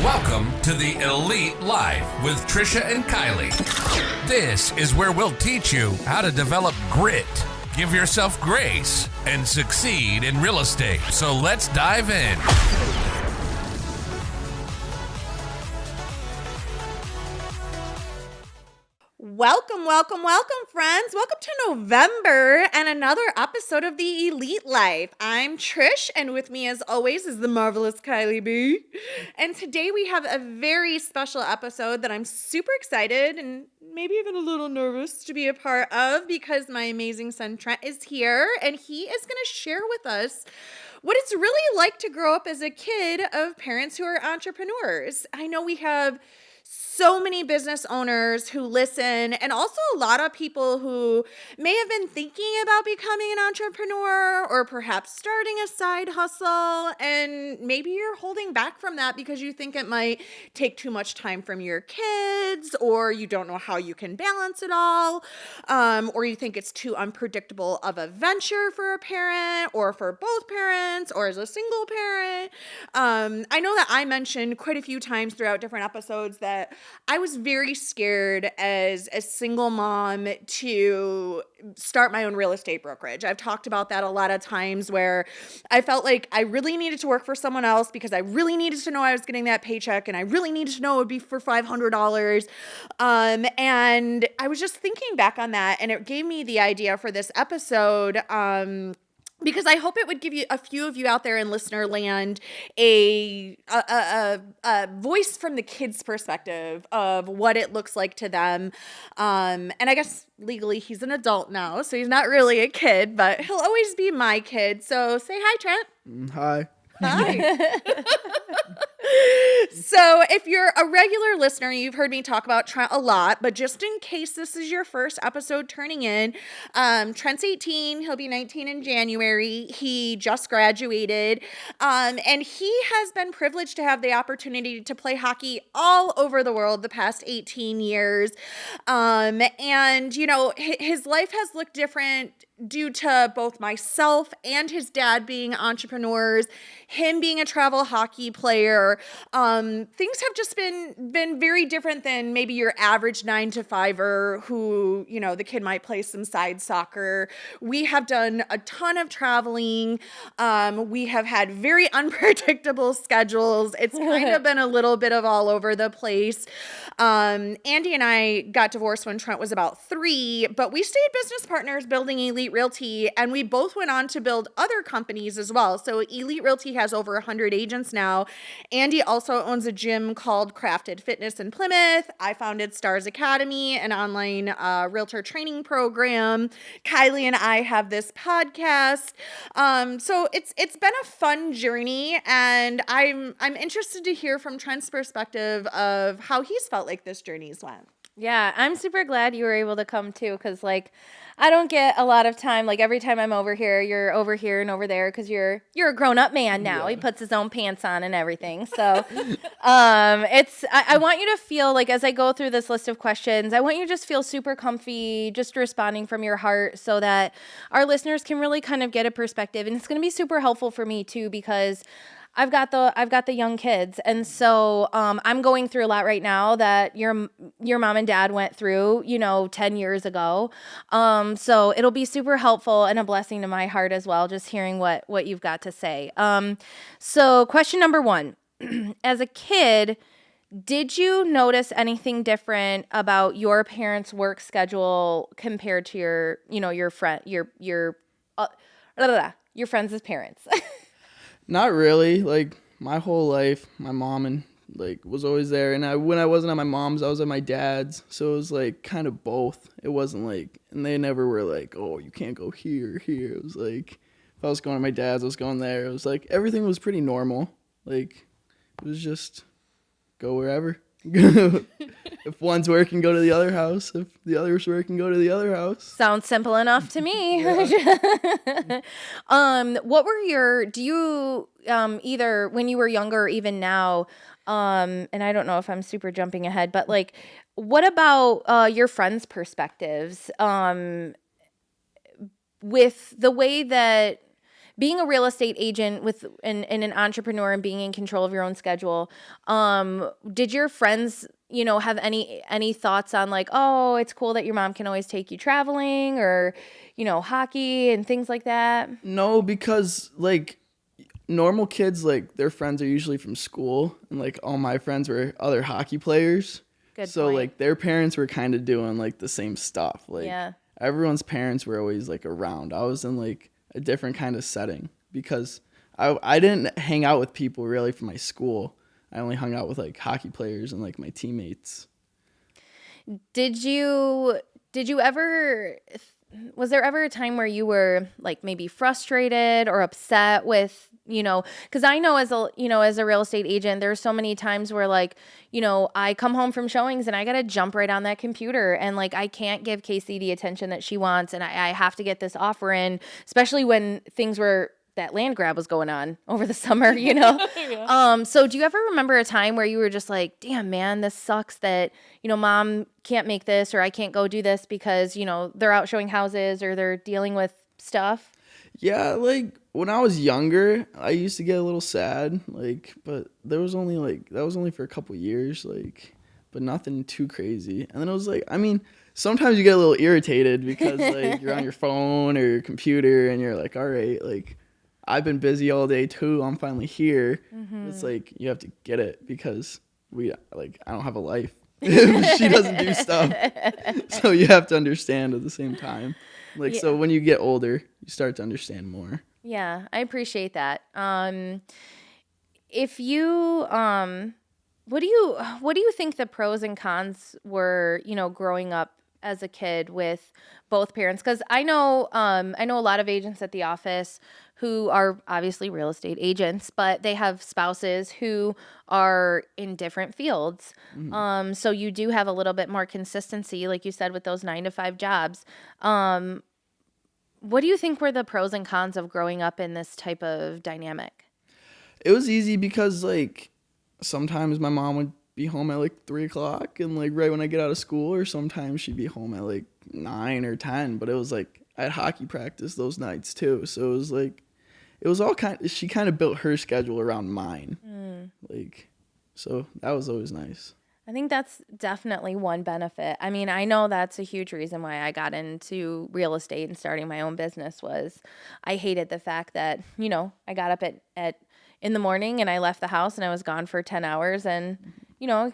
Welcome to the Elite Life with Trisha and Kylee. This is where we'll teach you how to develop grit, give yourself grace, and succeed in real estate. So let's dive in. Welcome, friends. Welcome to November and another episode of the Elite Life. I'm Trish, and with me, as always, is the marvelous Kylee B. And today we have a very special episode that I'm super excited and maybe even a little nervous to be a part of because my amazing son Trent is here, and he is going to share with us what it's really like to grow up as a kid of parents who are entrepreneurs. I know we have so many business owners who listen, and also a lot of people who may have been thinking about becoming an entrepreneur or perhaps starting a side hustle, and maybe you're holding back from that because you think it might take too much time from your kids, or you don't know how you can balance it all, or you think it's too unpredictable of a venture for a parent or for both parents or as a single parent. I know that I mentioned quite a few times throughout different episodes that I was very scared as a single mom to start my own real estate brokerage. I've talked about that a lot of times where I felt like I really needed to work for someone else because I really needed to know I was getting that paycheck, and I really needed to know it would be for $500. And I was just thinking back on that, and it gave me the idea for this episode, because I hope it would give you a few of you out there in listener land a voice from the kids' perspective of what it looks like to them. And I guess legally he's an adult now, so he's not really a kid, but he'll always be my kid. So say hi, Trent. Hi. Hi. So if you're a regular listener, you've heard me talk about Trent a lot, but just in case this is your first episode turning in, Trent's 18. He'll be 19 in January. He just graduated, and he has been privileged to have the opportunity to play hockey all over the world the past 18 years. And, you know, his life has looked different due to both myself and his dad being entrepreneurs, him being a travel hockey player. Things have just been very different than maybe your average 9-to-5er who, you know, the kid might play some side soccer. We have done a ton of traveling. We have had very unpredictable schedules. It's kind of been a little bit of all over the place. Andy and I got divorced when Trent was about 3, but we stayed business partners building Elite Realty, and we both went on to build other companies as well. So Elite Realty has over 100 agents now. Andy also owns a gym called Crafted Fitness in Plymouth. I founded Stars Academy, an online realtor training program. Kylee and I have this podcast. So it's been a fun journey, and I'm interested to hear from Trent's perspective of how he's felt like this journey's went. Yeah, I'm super glad you were able to come too, because like I don't get a lot of time. Like every time I'm over here, you're over here and over there because you're a grown up man now. Yeah. He puts his own pants on and everything. So I want you to feel like as I go through this list of questions, I want you to just feel super comfy, just responding from your heart so that our listeners can really kind of get a perspective. And it's going to be super helpful for me too, because I've got the young kids, and so I'm going through a lot right now that your mom and dad went through, 10 years ago. So it'll be super helpful and a blessing to my heart as well, just hearing what you've got to say. So question number 1, as a kid, did you notice anything different about your parents' work schedule compared to your friends' parents? Not really. Like my whole life, my mom and was always there, and when I wasn't at my mom's, I was at my dad's. So it was like kind of both. It wasn't like, and they never were like, oh, you can't go here. It was like if I was going to my dad's, I was going there. It was like everything was pretty normal. Like it was just go wherever. If one's working, go to the other house. If the other's working, go to the other house. Sounds simple enough to me. Yeah. What were do you, either when you were younger or even now, and I don't know if I'm super jumping ahead, but like, what about your friends' perspectives with the way that being a real estate agent and an entrepreneur and being in control of your own schedule, did your friends, have any thoughts on like, oh, it's cool that your mom can always take you traveling or, hockey and things like that? No, because like normal kids, like their friends are usually from school, and like all my friends were other hockey players. Good so point. like their parents were kind of doing like the same stuff. Like Yeah. everyone's parents were always like around. I was in like a different kind of setting because I didn't hang out with people really from my school. I only hung out with like hockey players and like my teammates. Did you ever, was there ever a time where you were like maybe frustrated or upset with, because I know as a real estate agent, there's so many times where like, I come home from showings and I got to jump right on that computer and like, I can't give Casey the attention that she wants. And I have to get this offer in, especially when that land grab was going on over the summer, Yeah. So do you ever remember a time where you were just like, damn, man, this sucks that, mom can't make this or I can't go do this because, they're out showing houses or they're dealing with stuff? Yeah, like when I was younger, I used to get a little sad, like, but that was only for a couple years, like, but nothing too crazy. And then it was like, I mean, sometimes you get a little irritated because like you're on your phone or your computer and you're like, all right, like I've been busy all day too. I'm finally here. Mm-hmm. It's like you have to get it because I don't have a life. She doesn't do stuff. So you have to understand at the same time. Like, yeah. So when you get older, you start to understand more. Yeah, I appreciate that. If you, what do you think the pros and cons were, growing up as a kid with both parents? Because I know a lot of agents at the office who are obviously real estate agents, but they have spouses who are in different fields. Mm-hmm. So you do have a little bit more consistency, like you said, with those 9-to-5 jobs. What do you think were the pros and cons of growing up in this type of dynamic? It was easy because like sometimes my mom would be home at like 3:00 and like right when I get out of school, or sometimes she'd be home at like 9 or 10. But it was like I had hockey practice those nights too, so it was like she kind of built her schedule around mine. Like, so that was always nice. I think that's definitely one benefit. I mean, I know that's a huge reason why I got into real estate and starting my own business was I hated the fact that, I got up at in the morning and I left the house and I was gone for 10 hours and,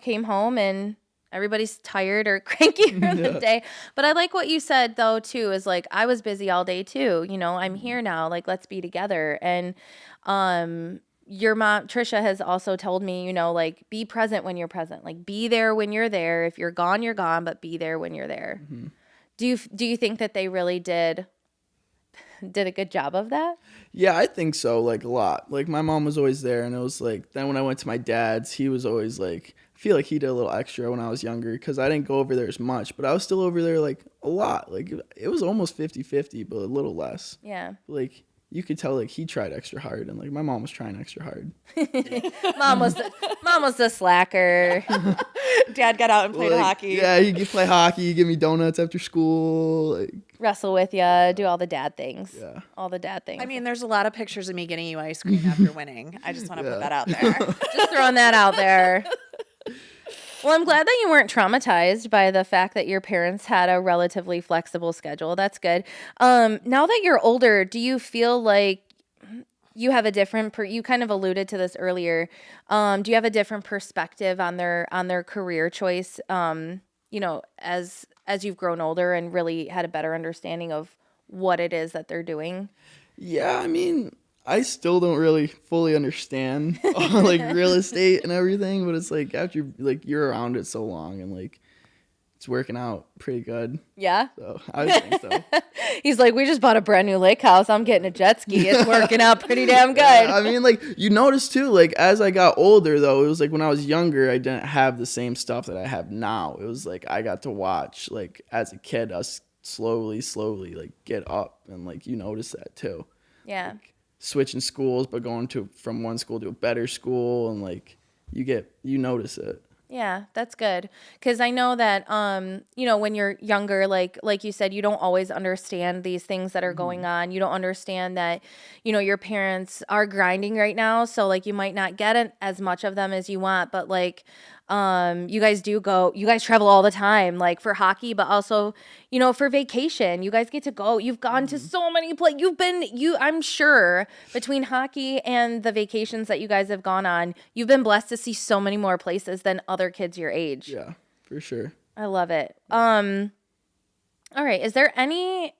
came home and everybody's tired or cranky from the day. But I like what you said though too, is like I was busy all day too. I'm here now, like let's be together. And your mom, Trisha, has also told me, like be present when you're present. Like be there when you're there. If you're gone, you're gone, but be there when you're there. Mm-hmm. Do you think that they really did a good job of that? Yeah, I think so, like a lot. Like my mom was always there, and it was like then when I went to my dad's, he was always like, I feel like he did a little extra when I was younger because I didn't go over there as much, but I was still over there like a lot. Like it was almost 50-50, but a little less. Yeah. Like you could tell like he tried extra hard, and like my mom was trying extra hard. Mom was the slacker. Dad got out and played hockey. Yeah, he could play hockey, give me donuts after school, like wrestle with you, do all the dad things. Yeah. All the dad things. I mean, there's a lot of pictures of me getting you ice cream after winning. I just want to put that out there. Just throwing that out there. Well, I'm glad that you weren't traumatized by the fact that your parents had a relatively flexible schedule. That's good. Now that you're older, do you feel like you have a different, you kind of alluded to this earlier. Do you have a different perspective on their career choice, as you've grown older and really had a better understanding of what it is that they're doing? Yeah, I mean, I still don't really fully understand like real estate and everything, but it's like after you're around it so long and like it's working out pretty good. Yeah. So I think so. He's like, we just bought a brand new lake house. I'm getting a jet ski. It's working out pretty damn good. Yeah, I mean, like you notice too, like as I got older though, it was like when I was younger, I didn't have the same stuff that I have now. It was like I got to watch like as a kid us slowly like get up, and like you notice that too. Yeah. Like, switching schools, but going from one school to a better school, and like you notice it. Yeah, that's good. Because I know that, when you're younger, like you said, you don't always understand these things that are going on. You don't understand that, your parents are grinding right now. So like you might not get as much of them as you want, but like, you guys travel all the time, like for hockey, but also, for vacation, you guys get to go. You've gone to so many places. I'm sure between hockey and the vacations that you guys have gone on, you've been blessed to see so many more places than other kids your age. Yeah, for sure. I love it. All right. Is there any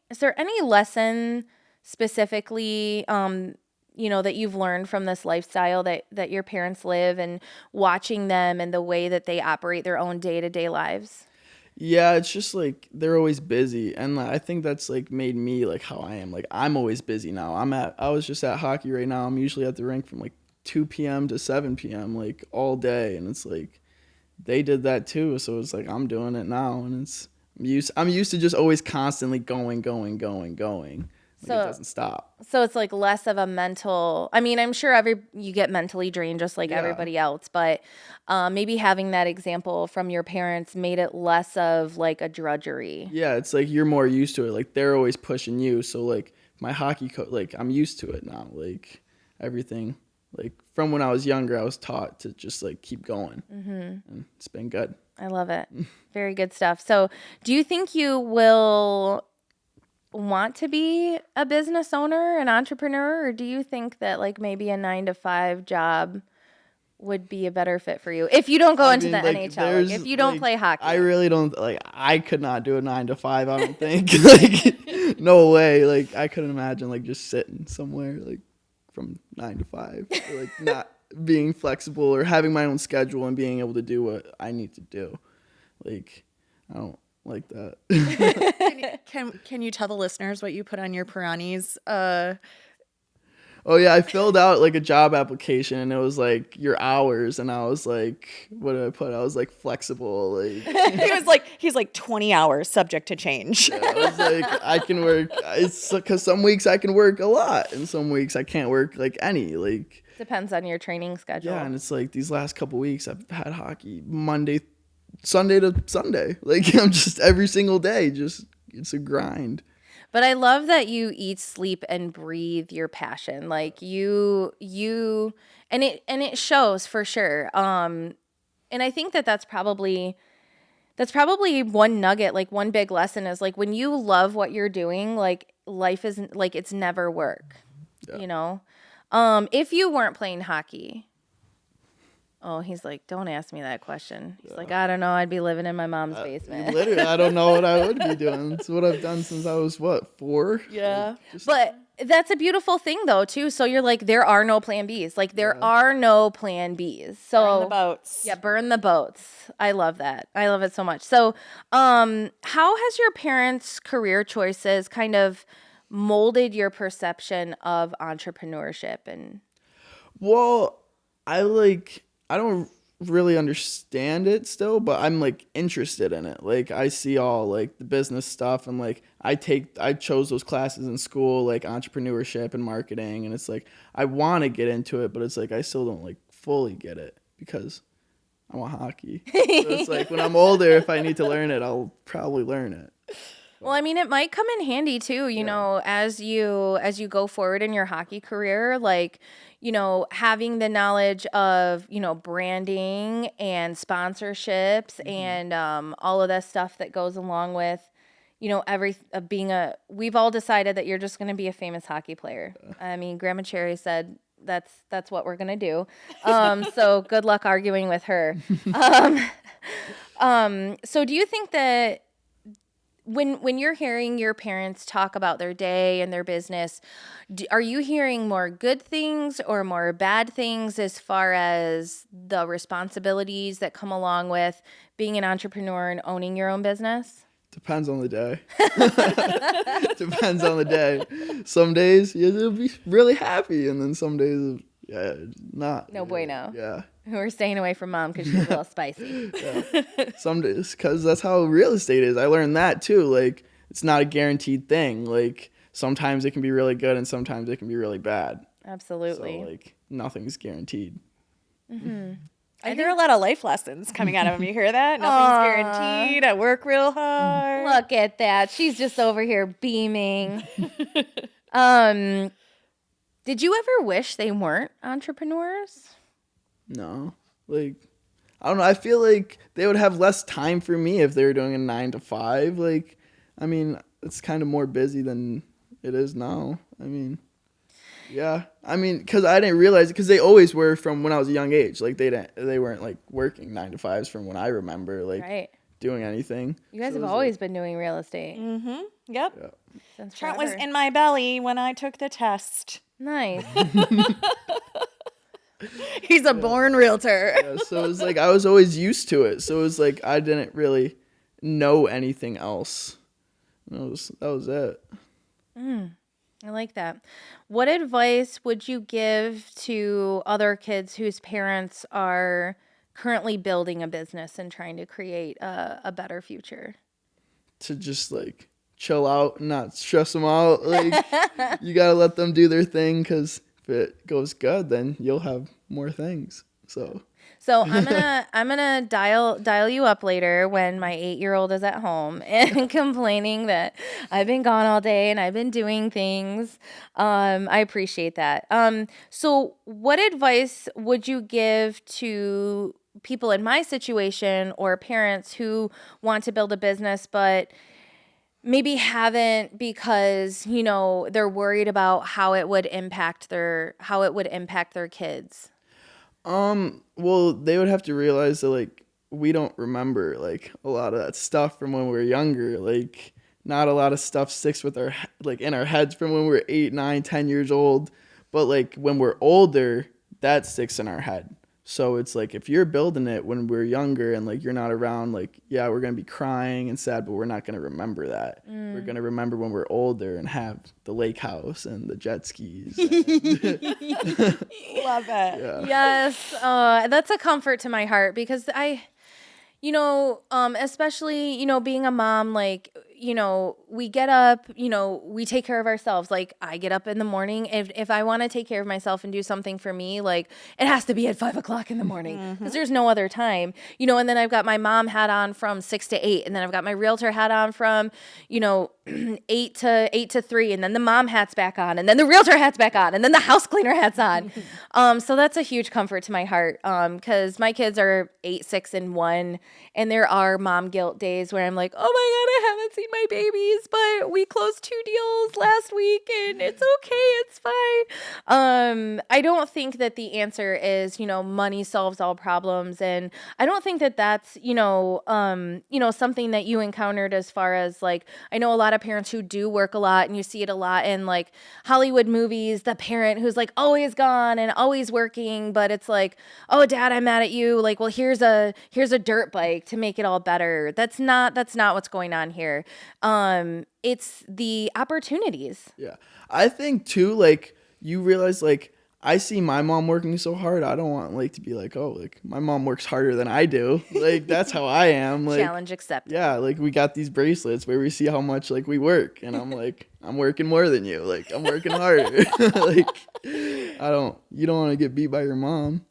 lesson specifically, that you've learned from this lifestyle that your parents live, and watching them and the way that they operate their own day-to-day lives? Yeah, it's just like they're always busy, and like, I think that's like made me like how I am. Like I'm always busy now. I was just at hockey right now. I'm usually at the rink from like 2 p.m. to 7 p.m. like all day, and it's like they did that too. So it's like I'm doing it now, and I'm used to just always constantly going. Like, it doesn't stop. So it's like less of a mental. I mean, I'm sure you get mentally drained just like everybody else, but maybe having that example from your parents made it less of like a drudgery. Yeah, it's like you're more used to it. Like they're always pushing you. So like my hockey coach, like I'm used to it now. Like everything, like from when I was younger, I was taught to just like keep going, and it's been good. I love it. Very good stuff. So, do you think you will want to be a business owner, an entrepreneur, or do you think that like maybe a 9-to-5 job would be a better fit for you if you don't go into the NHL, like if you don't play hockey? I really don't, like I could not do a 9-to-5. I don't think. Like no way. Like I couldn't imagine like just sitting somewhere like from 9 to 5, or, like not being flexible or having my own schedule and being able to do what I need to do. Like I don't like that. Can you tell the listeners what you put on your Pirani's? Oh yeah, I filled out like a job application, and it was like your hours, and I was like, what did I put? I was like flexible. Like he's like 20 hours subject to change. Yeah, I was like, I can work. It's because some weeks I can work a lot, and some weeks I can't work like any. Like depends on your training schedule. Yeah, and it's like these last couple weeks I've had hockey Sunday to Sunday. Like I'm just every single day. Just it's a grind. But I love that you eat, sleep, and breathe your passion. Like you, and it shows for sure. And I think that's probably one nugget, like one big lesson is like when you love what you're doing, like life isn't like it's never work. Yeah. If you weren't playing hockey. Oh, he's like, don't ask me that question. He's like, I don't know. I'd be living in my mom's basement. Literally, I don't know what I would be doing. It's what I've done since I was, 4? Yeah. But that's a beautiful thing, though, too. So you're like, there are no plan Bs. Like, there are no plan Bs. So burn the boats. Yeah, burn the boats. I love that. I love it so much. So how has your parents' career choices kind of molded your perception of entrepreneurship? Well, I don't really understand it still, but I'm like interested in it. Like I see all like the business stuff, and like I chose those classes in school, like entrepreneurship and marketing, and it's like I want to get into it, but it's like I still don't like fully get it because I want hockey. So it's like when I'm older, if I need to learn it, I'll probably learn it. Well, I mean, it might come in handy too, you know, as you go forward in your hockey career, like, having the knowledge of, branding and sponsorships and all of that stuff that goes along with, we've all decided that you're just going to be a famous hockey player. I mean, Grandma Cherry said that's what we're going to do. So good luck arguing with her. So do you think that when you're hearing your parents talk about their day and their business, are you hearing more good things or more bad things as far as the responsibilities that come along with being an entrepreneur and owning your own business? Depends on the day. Depends on the day. Some days you'll be really happy, and then some days, not. No bueno. Yeah. We're staying away from mom because she's a little spicy. Yeah. Some days, because that's how real estate is. I learned that too. Like, it's not a guaranteed thing. Like, sometimes it can be really good and sometimes it can be really bad. Absolutely. So, like, nothing's guaranteed. Mm-hmm. I hear a lot of life lessons coming out of him. You hear that? Nothing's guaranteed. I work real hard. Look at that. She's just over here beaming. Did you ever wish they weren't entrepreneurs? No. Like, I don't know. I feel like they would have less time for me if they were doing a 9 to 5. Like, I mean, it's kind of more busy than it is now. I mean, yeah. I mean, because I didn't realize it, because they always were from when I was a young age. Like, they weren't, like, working 9 to 5s from when I remember, like, doing anything. You guys have always been doing real estate. Mm-hmm. Yep. Yeah. Since Trent forever. was in my belly when I took the test. Nice. He's a born realtor. Yeah, so it was like I was always used to it. So it was like I didn't really know anything else. That was it. I like that. What advice would you give to other kids whose parents are currently building a business and trying to create a better future? To just like chill out and not stress them out. Like you gotta let them do their thing, because if it goes good, then you'll have more things. So I'm gonna dial you up later when my 8-year-old is at home and complaining that I've been gone all day and I've been doing things. I appreciate that. So what advice would you give to people in my situation or parents who want to build a business but maybe haven't because, you know, they're worried about how it would impact their kids? Well, they would have to realize that like we don't remember like a lot of that stuff from when we were younger. Like not a lot of stuff sticks with our like in our heads from when we were 8, 9, 10 years old. But like when we're older, that sticks in our head. So it's like if you're building it when we're younger and like you're not around, like yeah, we're gonna be crying and sad, but we're not gonna remember that. We're gonna remember when we're older and have the lake house and the jet skis. Love it. Yeah. Yes, that's a comfort to my heart because especially, being a mom, like, we get up, we take care of ourselves. Like I get up in the morning. If I want to take care of myself and do something for me, like it has to be at 5:00 in the morning because there's no other time, and then I've got my mom hat on from 6 to 8. And then I've got my realtor hat on from, 8 to 3. And then the mom hat's back on. And then the realtor hat's back on. And then the house cleaner hat's on. So that's a huge comfort to my heart. Cause my kids are 8, 6, and 1. And there are mom guilt days where I'm like, oh my God, I haven't seen my babies, but we closed 2 deals last week and it's okay. It's fine. I don't think that the answer is, money solves all problems. And I don't think that that's, something that you encountered as far as like, I know a lot of parents who do work a lot and you see it a lot in like Hollywood movies, the parent who's like always gone and always working, but it's like, oh dad, I'm mad at you. Like, well, here's a dirt bike to make it all better. That's not what's going on here. It's the opportunities. Yeah. I think too, like you realize like I see my mom working so hard. I don't want like to be like, oh, like my mom works harder than I do. Like that's how I am. Like challenge accepted. Yeah, like we got these bracelets where we see how much like we work, and I'm like, I'm working more than you. Like I'm working harder. Like you don't want to get beat by your mom.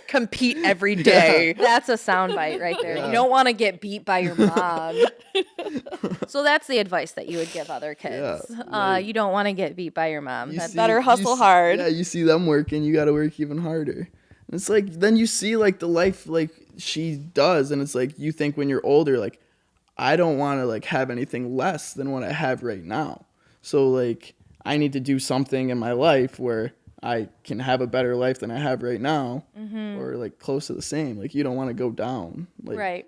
Compete every day. That's a soundbite right there. Yeah. You don't want to get beat by your mom. So that's the advice that you would give other kids. Yeah, you don't want to get beat by your mom. Better hustle hard. Yeah, you see them working, you got to work even harder. And it's like then you see like the life like she does, and it's like you think when you're older, like I don't want to like have anything less than what I have right now. So like I need to do something in my life where I can have a better life than I have right now, or like close to the same. Like you don't want to go down. Like, right.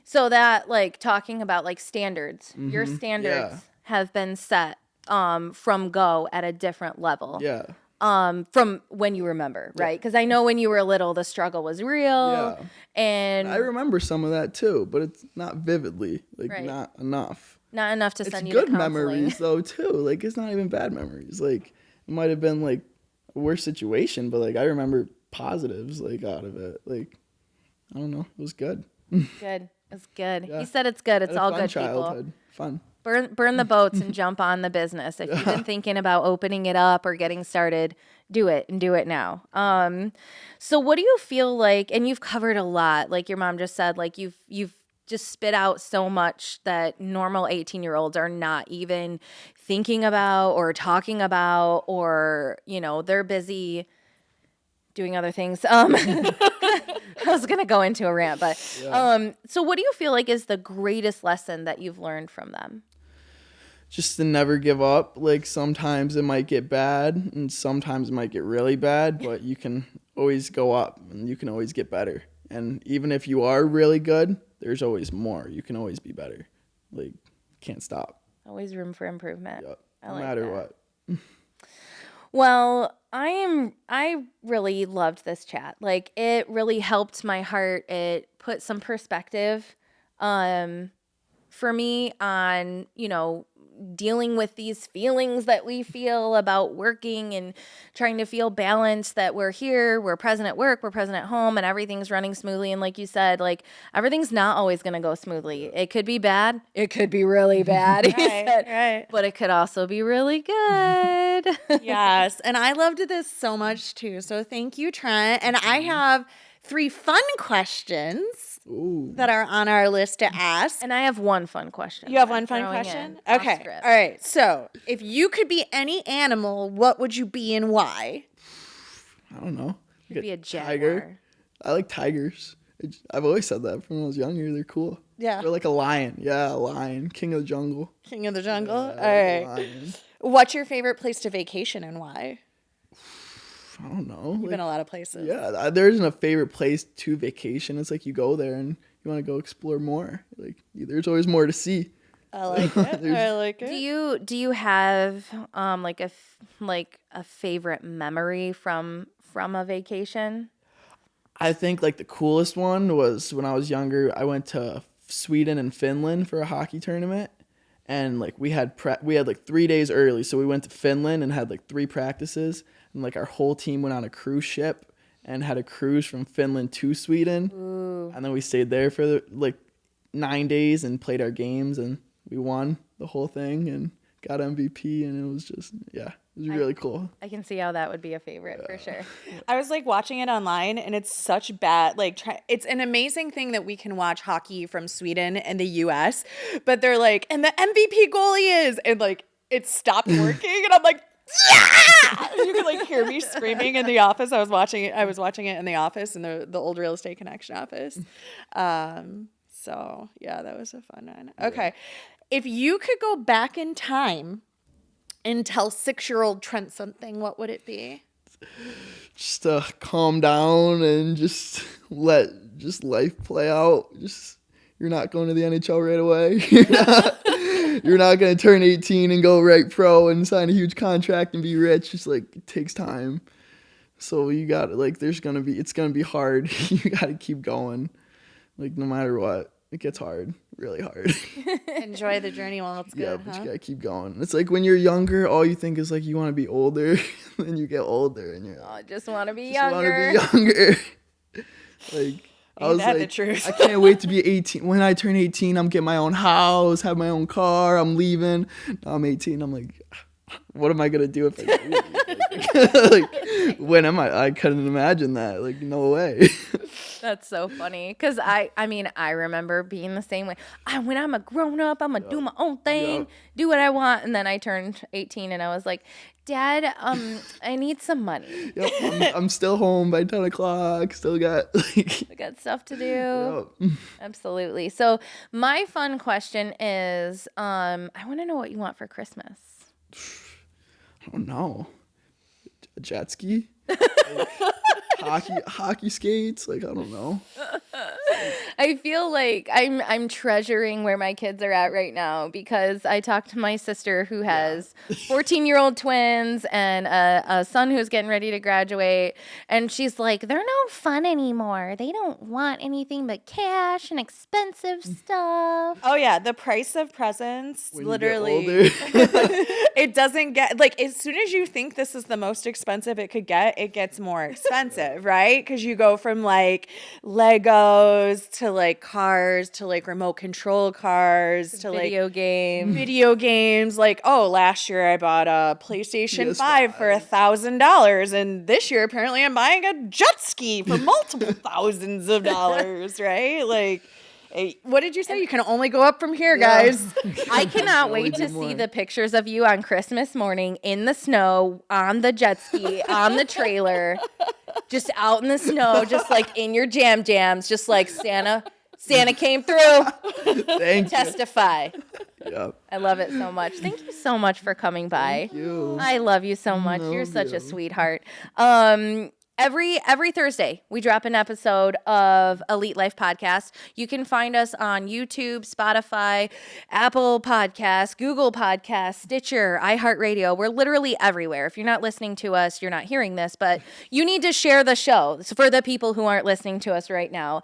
So that like talking about like standards, your standards have been set from go at a different level. Yeah. From when you remember, right? Because I know when you were little, the struggle was real. Yeah. And I remember some of that too, but it's not vividly, like not enough. Not enough to send It's you to good counseling. memories though too. Like it's not even bad memories. Like it might have been like a worse situation, but like I remember positives like out of it. Like I don't know, it was good. Good. It's good. Yeah. He said it's good. It's Had a all fun good, childhood. people. Fun. Burn the boats and jump on the business. If you've been thinking about opening it up or getting started, do it and do it now. So what do you feel like, and you've covered a lot, like your mom just said, like you've just spit out so much that normal 18-year-olds are not even thinking about or talking about, or, you know, they're busy doing other things. I was going to go into a rant, but so what do you feel like is the greatest lesson that you've learned from them? Just to never give up. Like sometimes it might get bad and sometimes it might get really bad, but you can always go up and you can always get better. And even if you are really good, there's always more. You can always be better. Like, can't stop. Always room for improvement. Yep. No matter what. Well, I really loved this chat. Like, it really helped my heart. It put some perspective for me on, you know, dealing with these feelings that we feel about working and trying to feel balanced, that we're here, we're present at work, we're present at home, and everything's running smoothly. And like you said, like, everything's not always going to go smoothly. It could be bad. It could be really bad. Right. But it could also be really good. Yes. And I loved this so much too. So thank you, Trent. And I have 3 fun questions that are on our list to ask. And I have one fun question. You have one fun question? Okay. All right. So if you could be any animal, what would you be and why? I don't know. You'd be a jaguar. Tiger. I like tigers. I've always said that from when I was younger. They're cool. Yeah. They're like a lion. Yeah, a lion. King of the jungle. King of the jungle? Yeah, All right. lion. What's your favorite place to vacation and why? I don't know. You've been a lot of places. Yeah, there isn't a favorite place to vacation. It's like you go there and you want to go explore more. Like there's always more to see. I like it. I like it. Do you have like a favorite memory from a vacation? I think like the coolest one was when I was younger. I went to Sweden and Finland for a hockey tournament, and like we had like 3 days early, so we went to Finland and had like 3 practices, and like our whole team went on a cruise ship and had a cruise from Finland to Sweden. Ooh. And then we stayed there for like 9 days and played our games, and we won the whole thing and got MVP, and it was just it was really cool. I can see how that would be a favorite for sure. I was like watching it online, and it's such bad. Like, it's an amazing thing that we can watch hockey from Sweden and the U.S., but they're like, and the MVP goalie is, and like it stopped working, and I'm like, yeah! You could like hear me screaming in the office. I was watching it in the office, in the old Real Estate Connection office. So yeah, that was a fun one. Okay, if you could go back in time and tell 6-year-old Trent something, what would it be? Just calm down and just let life play out. You're not going to the NHL right away. You're not going to turn 18 and go right pro and sign a huge contract and be rich. Just like it takes time. So you got like it's going to be hard. You got to keep going. Like no matter what, it gets hard, really hard. Enjoy the journey while it's good. Yeah, but you gotta keep going. It's like when you're younger, all you think is like you want to be older. Then you get older, and you're I just want to be younger. Like I was that like, the truth? I can't wait to be 18. When I turn 18, I'm getting my own house, have my own car. I'm leaving. Now I'm 18. I'm like, what am I gonna do if I leave? Like, when am I? I couldn't imagine that. Like, no way. That's so funny. Because I remember being the same way. When I'm a grown up, I'm going to do my own thing, do what I want. And then I turned 18 and I was like, Dad, I need some money. Yep, I'm still home by 10 o'clock. Still got I got stuff to do. Yep. Absolutely. So my fun question is, I want to know what you want for Christmas. I don't know. A jet ski? Hockey skates, like I don't know. I feel like I'm treasuring where my kids are at right now because I talked to my sister who has 14-year-old twins and a son who's getting ready to graduate, and she's like, they're no fun anymore. They don't want anything but cash and expensive stuff. Oh yeah, the price of presents When literally you get older. it doesn't get like as soon as you think this is the most expensive it could get, it gets more expensive. perspective, right? Because you go from like Legos to like cars to like remote control cars to Video like game. video games. Like, oh, last year I bought a PlayStation 5 for $1,000, and this year apparently I'm buying a jet ski for multiple thousands of dollars, right? Like, what did you say? You can only go up from here, guys. I cannot wait to see the pictures of you on Christmas morning in the snow, on the jet ski, on the trailer, just out in the snow, just like in your jams, just like Santa came through. Thank you. Testify. Yep. I love it so much. Thank you so much for coming by. Thank you. I love you so much. You're such a you. sweetheart. Every Thursday, we drop an episode of Elite Life Podcast. You can find us on YouTube, Spotify, Apple Podcasts, Google Podcasts, Stitcher, iHeartRadio. We're literally everywhere. If you're not listening to us, you're not hearing this, but you need to share the show. It's for the people who aren't listening to us right now.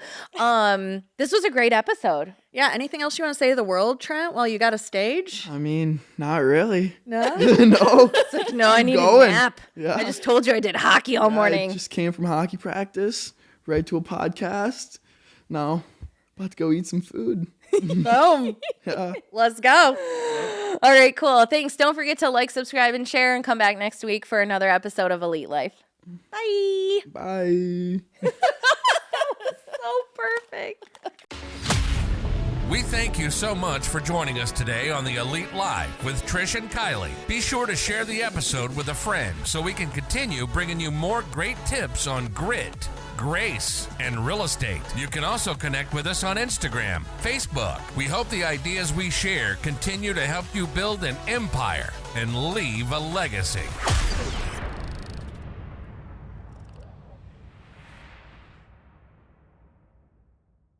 This was a great episode. Yeah. Anything else you want to say to the world, Trent, while you got a stage? I mean, not really. No? No. It's like, no, I need a going. nap. Yeah. I just told you I did hockey all morning. I just came from hockey practice, right to a podcast. Now, about to go eat some food. Boom. Yeah. Let's go. All right, cool. Thanks. Don't forget to like, subscribe, and share, and come back next week for another episode of Elite Life. Bye. Bye. So perfect. We thank you so much for joining us today on the Elite Live with Trish and Kylee. Be sure to share the episode with a friend so we can continue bringing you more great tips on grit, grace, and real estate. You can also connect with us on Instagram, Facebook. We hope the ideas we share continue to help you build an empire and leave a legacy.